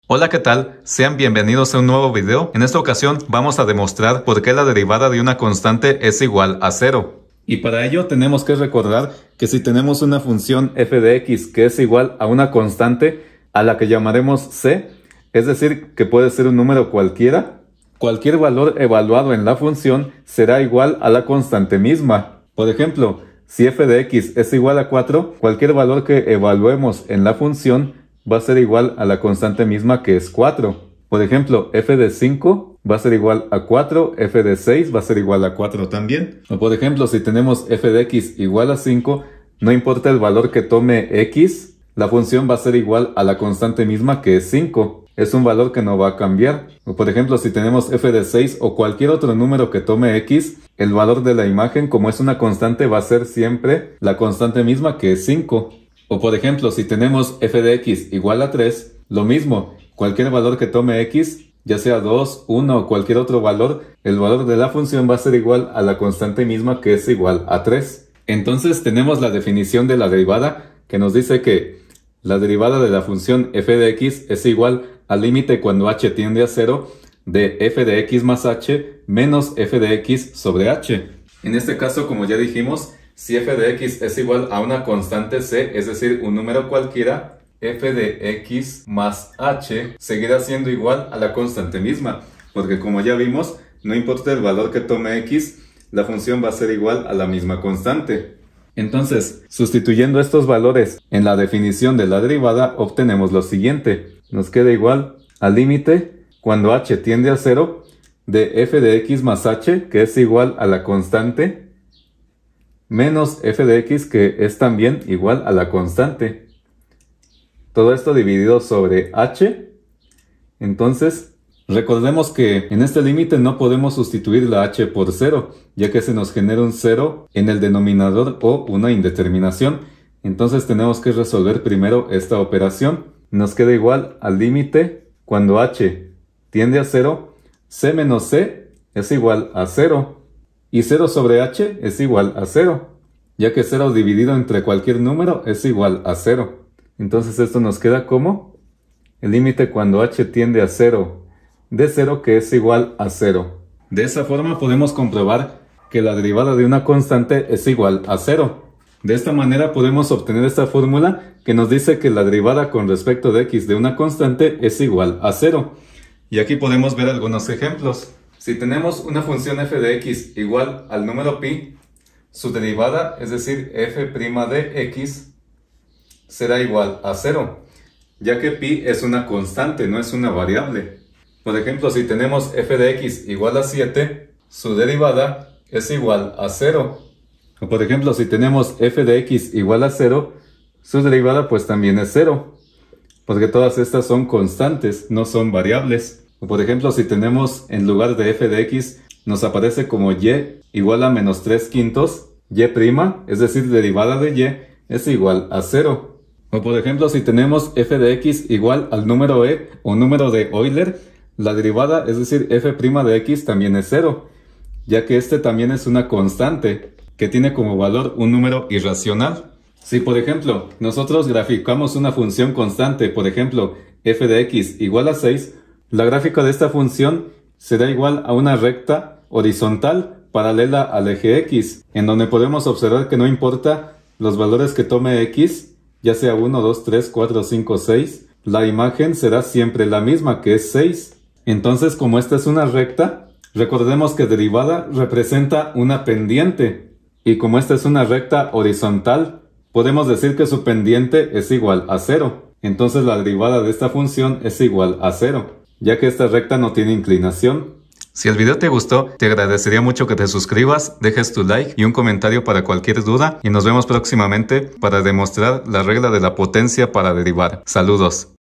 Hola, ¿qué tal? Sean bienvenidos a un nuevo video. En esta ocasión vamos a demostrar por qué la derivada de una constante es igual a 0. Y para ello tenemos que recordar que si tenemos una función f de x que es igual a una constante a la que llamaremos c, es decir, que puede ser un número cualquiera, cualquier valor evaluado en la función será igual a la constante misma. Por ejemplo, si f de x es igual a 4, cualquier valor que evaluemos en la función va a ser igual a la constante misma, que es 4. Por ejemplo, f de 5 va a ser igual a 4, f de 6 va a ser igual a 4 también. O por ejemplo, si tenemos f de x igual a 5, no importa el valor que tome x, la función va a ser igual a la constante misma, que es 5. Es un valor que no va a cambiar. O por ejemplo, si tenemos f de 6 o cualquier otro número que tome x, el valor de la imagen, como es una constante, va a ser siempre la constante misma, que es 5. O por ejemplo, si tenemos f de x igual a 3, lo mismo, cualquier valor que tome x, ya sea 2, 1 o cualquier otro valor, el valor de la función va a ser igual a la constante misma, que es igual a 3. Entonces tenemos la definición de la derivada, que nos dice que la derivada de la función f de x es igual al límite cuando h tiende a 0 de f de x más h menos f de x sobre h. En este caso, como ya dijimos, si f de x es igual a una constante c, es decir, un número cualquiera, f de x más h seguirá siendo igual a la constante misma, porque como ya vimos, no importa el valor que tome x, la función va a ser igual a la misma constante. Entonces, sustituyendo estos valores en la definición de la derivada, obtenemos lo siguiente. Nos queda igual al límite cuando h tiende a 0 de f de x más h, que es igual a la constante, menos f de x, que es también igual a la constante. Todo esto dividido sobre h. Entonces, recordemos que en este límite no podemos sustituir la h por 0, ya que se nos genera un 0 en el denominador o una indeterminación. Entonces tenemos que resolver primero esta operación. Nos queda igual al límite cuando h tiende a 0, c menos c es igual a 0. Y 0 sobre h es igual a 0, ya que 0 dividido entre cualquier número es igual a 0. Entonces esto nos queda como el límite cuando h tiende a 0 de 0, que es igual a 0. De esa forma podemos comprobar que la derivada de una constante es igual a 0. De esta manera podemos obtener esta fórmula que nos dice que la derivada con respecto de x de una constante es igual a 0. Y aquí podemos ver algunos ejemplos. Si tenemos una función f de x igual al número pi, su derivada, es decir, f' de x, será igual a 0, ya que pi es una constante, no es una variable. Por ejemplo, si tenemos f de x igual a 7, su derivada es igual a 0. O por ejemplo, si tenemos f de x igual a 0, su derivada pues también es 0, porque todas estas son constantes, no son variables. O por ejemplo, si tenemos en lugar de f de x, nos aparece como y igual a menos 3 quintos, y', es decir, derivada de y, es igual a 0. O por ejemplo, si tenemos f de x igual al número e o número de Euler, la derivada, es decir, f' de x también es 0, ya que este también es una constante, que tiene como valor un número irracional. Si por ejemplo, nosotros graficamos una función constante, por ejemplo, f de x igual a 6, la gráfica de esta función será igual a una recta horizontal paralela al eje x, en donde podemos observar que no importa los valores que tome x, ya sea 1, 2, 3, 4, 5, 6, la imagen será siempre la misma, que es 6. Entonces, como esta es una recta, recordemos que derivada representa una pendiente, y como esta es una recta horizontal, podemos decir que su pendiente es igual a 0. Entonces la derivada de esta función es igual a 0. Ya que esta recta no tiene inclinación. Si el video te gustó, te agradecería mucho que te suscribas, dejes tu like y un comentario para cualquier duda, y nos vemos próximamente para demostrar la regla de la potencia para derivar. Saludos.